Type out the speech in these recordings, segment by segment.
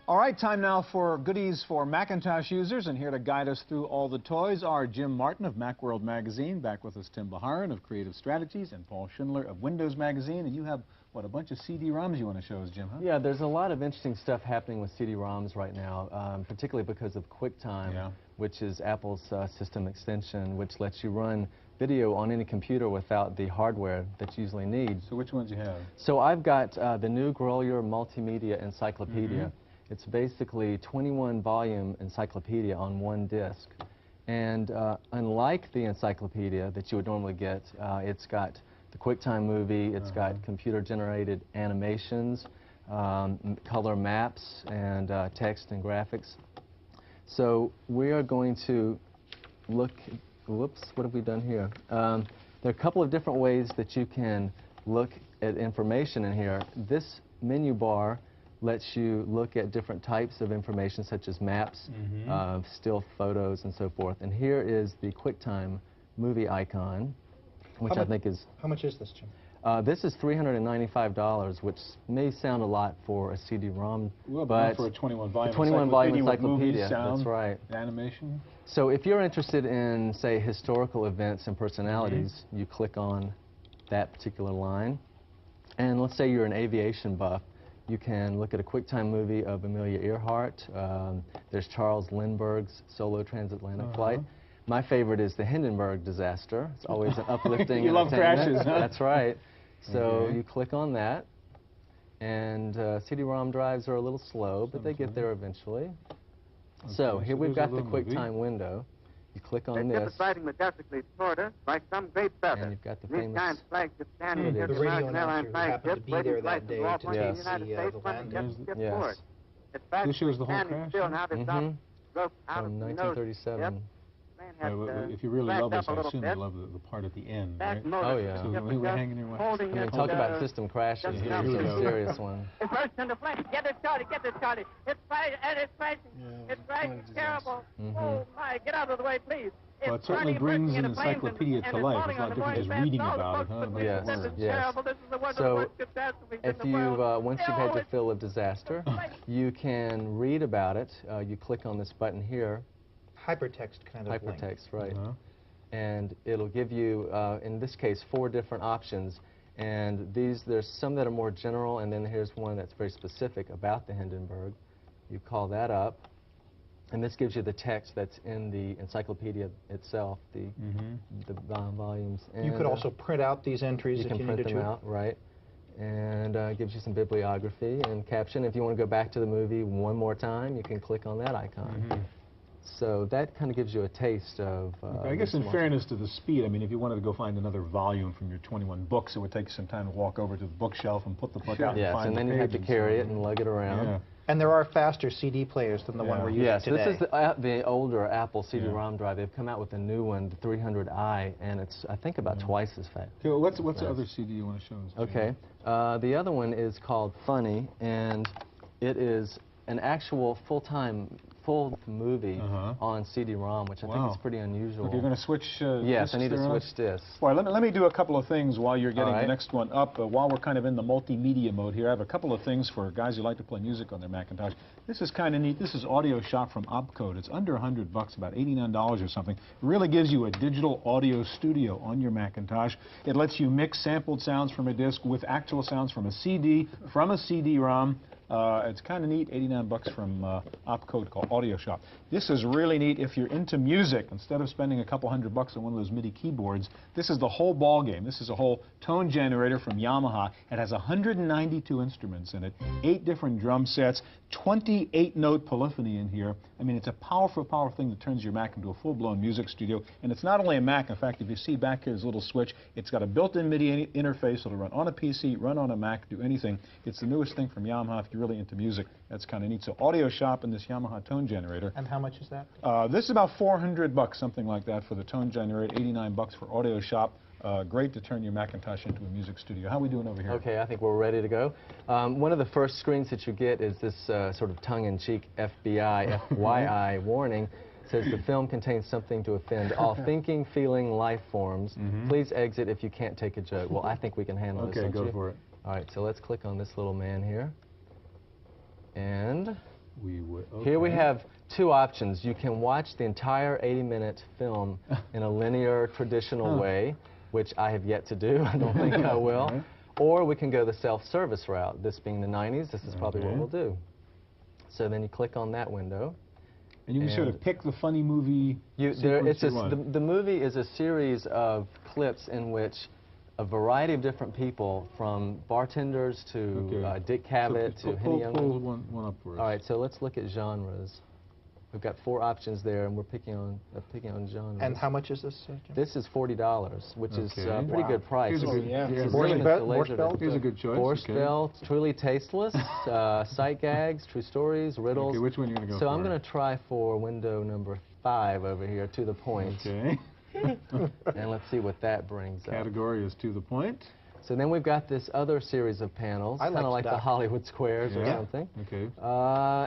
All right, time now for goodies for Macintosh users, and here to guide us through all the toys are Jim Martin of Macworld Magazine, back with us Tim Baharin of Creative Strategies, and Paul Schindler of Windows Magazine. And you have, what, a bunch of CD-ROMs you want to show us, Jim, huh? Yeah, there's a lot of interesting stuff happening with CD-ROMs right now, particularly because of QuickTime, which is Apple's system extension, which lets you run video on any computer without the hardware that you usually need. So which ones you have? So I've got the new Grolier Multimedia Encyclopedia. It's basically 21-volume encyclopedia on one disc. And unlike the encyclopedia that you would normally get, it's got the QuickTime movie, it's got computer-generated animations, color maps, and text and graphics. So we are going to look, whoops, what have we done here? There are a couple of different ways that you can look at information in here. This menu bar lets you look at different types of information, such as maps, still photos, and so forth. And here is the QuickTime movie icon, which I think is... How much is this, Jim? This is $395, which may sound a lot for a CD-ROM, but for a 21-volume 21-volume encyclopedia, movie, sound, that's right. Animation. So if you're interested in, say, historical events and personalities, you click on that particular line. And let's say you're an aviation buff. You can look at a QuickTime movie of Amelia Earhart. There's Charles Lindbergh's solo transatlantic flight. My favorite is the Hindenburg disaster. It's always an uplifting You love crashes, huh? That's right. So you click on that, and CD-ROM drives are a little slow, but they get there eventually. So here we've got the QuickTime window. You click on this, sliding majestically toward us like some great feather. and you've got the famous... The radio announcer who happened to be there that day to Yes. see the landing. Yes. This shows the whole crash? From 1937. If you really love this, I assume you love the part at the end, right? Oh, yeah. So we were hanging in I mean, talk about system crashes. Here's a serious one. It burst into flames. Get it started, get it started. It's fighting, and it's crashing. It's crashing, terrible. Oh, my, get out of the way, please. Well, it certainly brings an encyclopedia to life. It's not different just reading about it, huh? Yes, yes. So if you've, once you've had your fill of disaster, you can read about it. You click on this button here. Hypertext kind of link. Hypertext, right. And it'll give you, in this case, 4 different options. And there's some that are more general, and then here's one that's very specific about the Hindenburg. You call that up, and this gives you the text that's in the encyclopedia itself, the volumes. And, you could also print out these entries if you needed to. You can print them out, right. And gives you some bibliography and caption. If you want to go back to the movie one more time, you can click on that icon. So that kind of gives you a taste of... I guess in fairness to the speed, I mean, if you wanted to go find another volume from your 21 books, it would take you some time to walk over to the bookshelf and put the book out and find and then you have to carry it and lug it around. And there are faster CD players than the one we're using today. Yes, this is the older Apple CD-ROM drive. They've come out with a new one, the 300i, and it's, I think, about twice as fast. Okay, well, what's the other CD you want to show us? Okay. The other one is called Funny, and it is an actual full movie on CD-ROM, which I think is pretty unusual. Look, you're going to switch Yes, I need to switch discs. Well, let me do a couple of things while you're getting the next one up. While we're kind of in the multimedia mode here, I have a couple of things for guys who like to play music on their Macintosh. This is kind of neat. This is Audio Shop from Opcode. It's under $100, about $89 or something. It really gives you a digital audio studio on your Macintosh. It lets you mix sampled sounds from a disc with actual sounds from a CD, from a CD-ROM. It's kind of neat, $89 from Opcode called Audio Shop. This is really neat if you're into music. Instead of spending a couple $100 on one of those MIDI keyboards, this is the whole ball game. This is a whole tone generator from Yamaha. It has 192 instruments in it, 8 different drum sets, 28-note polyphony in here. I mean, it's a powerful, powerful thing that turns your Mac into a full-blown music studio. And it's not only a Mac. In fact, if you see back here, there's a little switch. It's got a built-in MIDI interface. It'll run on a PC, run on a Mac, do anything. It's the newest thing from Yamaha if you're really into music. That's kind of neat. So Audio Shop and this Yamaha tone generator. And how much is that? This is about $400, something like that, for the tone generator, $89 for Audio Shop. Great to turn your Macintosh into a music studio. How are we doing over here? Okay, I think we're ready to go. One of the first screens that you get is this sort of tongue-in-cheek FBI, FYI warning. It says the film contains something to offend all thinking, feeling life forms. Please exit if you can't take a joke. Well, I think we can handle this. Okay, go for it. All right, so let's click on this little man here. And We would. Okay. Here we have two options. You can watch the entire 80-minute film in a linear, traditional way, which I have yet to do. I don't think I will. Right. Or we can go the self-service route. This being the 90s, this is probably what we'll do. So then you click on that window. And you can sort of pick the funny movie sequence you want. The movie is a series of clips in which a variety of different people, from bartenders to Dick Cavett to Henny Youngman. Pull one up for us. All right, so let's look at genres. We've got 4 options there, and we're picking on genres. And how much is this, Jim? This is $40, which is a pretty good price. Here's a good, Here's a good choice. Borscht Bell, Truly Tasteless, Sight Gags, True Stories, Riddles. Okay, which one are you going to go for? So I'm going to try for window number 5 over here, To the Point. Okay. And let's see what that brings up. Category is To the Point. So then we've got this other series of panels, kind of like the Hollywood Squares or something. Okay.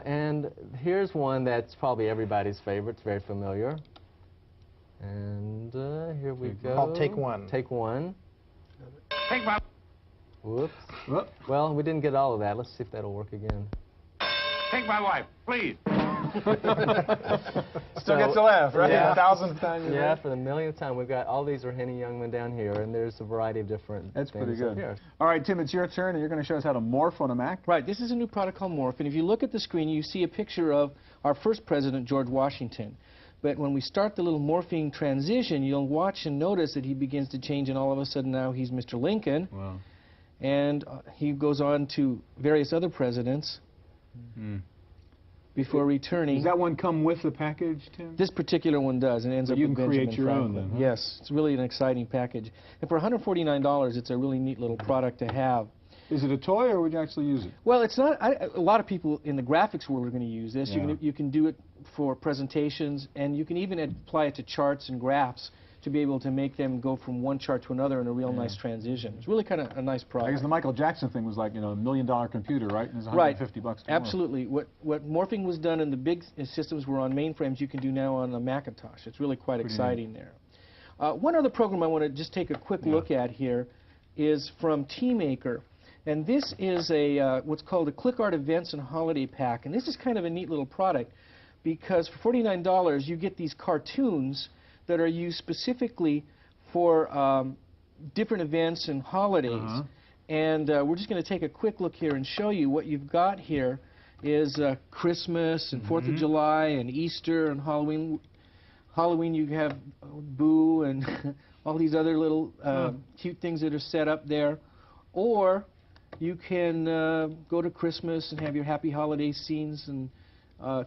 And here's one that's probably everybody's favorite. It's very familiar. And here we go. Called Take One. Take One. Take one. Whoops. Whoop. Well, we didn't get all of that. Let's see if that'll work again. Take my wife, please. Still gets a laugh, right? Yeah. 1,000th time. Yeah, for the millionth time. We've got all these are Henny Youngman down here, and there's a variety of different That's things pretty up good. here. All right, Tim, it's your turn, and you're going to show us how to morph on a Mac. Right, this is a new product called Morph, and if you look at the screen, you see a picture of our first president, George Washington. But when we start the little morphing transition, you'll watch and notice that he begins to change, and all of a sudden now he's Mr. Lincoln. Wow. And he goes on to various other presidents before returning. Does that one come with the package, Tim? This particular one does, and ends up you with can Benjamin create your own Franklin. then, huh? Yes, it's really an exciting package. And for $149, it's a really neat little product to have. Is it a toy, or would you actually use it? Well, it's not. A lot of people in the graphics world are going to use this. Yeah. You can do it for presentations, and you can even apply it to charts and graphs to be able to make them go from one chart to another in a real nice transition. It's really kind of a nice product. I guess the Michael Jackson thing was like, you know, $1 million computer, right? And it's $150 Right. to morph. Absolutely. What morphing was done in the big systems were on mainframes, you can do now on a Macintosh. It's really quite exciting there. One other program I want to just take a quick look at here is from TeamMaker. And this is a what's called a ClickArt Events and Holiday Pack. And this is kind of a neat little product because for $49 you get these cartoons that are used specifically for different events and holidays. And we're just going to take a quick look here and show you what you've got here is Christmas and 4th of July and Easter and Halloween. Halloween you have Boo and all these other little cute things that are set up there. Or you can go to Christmas and have your happy holiday scenes and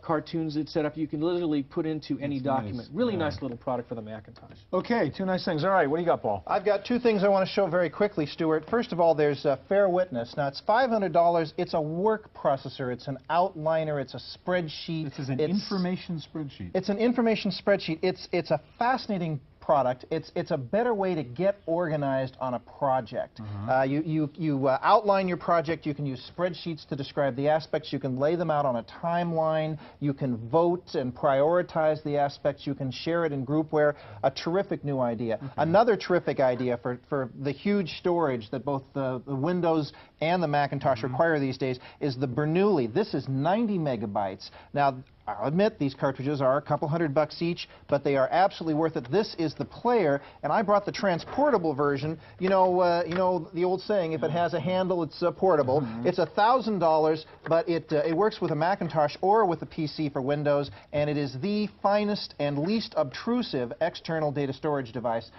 cartoons that set up. You can literally put into any document. Really nice little product for the Macintosh. Okay, 2 nice things. All right, what do you got, Paul? I've got 2 things I want to show very quickly, Stuart. First of all, there's Fair Witness. Now, it's $500. It's a work processor. It's an outliner. It's a spreadsheet. This is an information spreadsheet. It's an information spreadsheet. It's a fascinating product. It's a better way to get organized on a project. You outline your project. You can use spreadsheets to describe the aspects. You can lay them out on a timeline. You can vote and prioritize the aspects. You can share it in groupware. A terrific new idea. Another terrific idea for the huge storage that both the Windows and the Macintosh require these days is the Bernoulli. This is 90 megabytes. Now, I'll admit these cartridges are a couple $100 each, but they are absolutely worth it. This is the player, and I brought the transportable version. You know the old saying, if it has a handle, it's portable. It's $1,000, but it works with a Macintosh or with a PC for Windows, and it is the finest and least obtrusive external data storage device.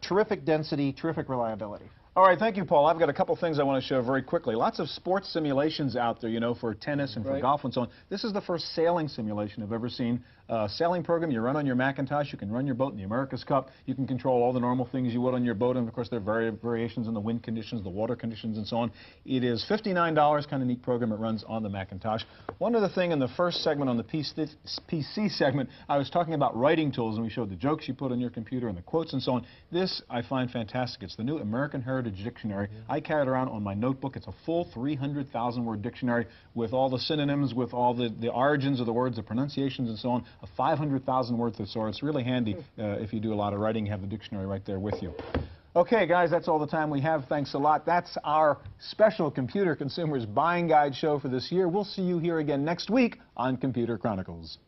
Terrific density, terrific reliability. All right, thank you, Paul. I've got a couple things I want to show very quickly. Lots of sports simulations out there, you know, for tennis and for golf and so on. This is the first sailing simulation I've ever seen. Sailing program you run on your Macintosh. You can run your boat in the America's Cup. You can control all the normal things you would on your boat, and of course there are variations in the wind conditions, the water conditions, and so on. It is $59, kind of neat program. It runs on the Macintosh. One other thing in the first segment on the PC segment, I was talking about writing tools, and we showed the jokes you put on your computer and the quotes and so on. This I find fantastic. It's the new American Heritage Dictionary. I carry it around on my notebook. It's a full 300,000-word dictionary with all the synonyms, with all the origins of the words, the pronunciations, and so on. A 500,000-word thesaurus. It's really handy if you do a lot of writing, you have the dictionary right there with you. Okay, guys, that's all the time we have. Thanks a lot. That's our special Computer Consumers Buying Guide show for this year. We'll see you here again next week on Computer Chronicles.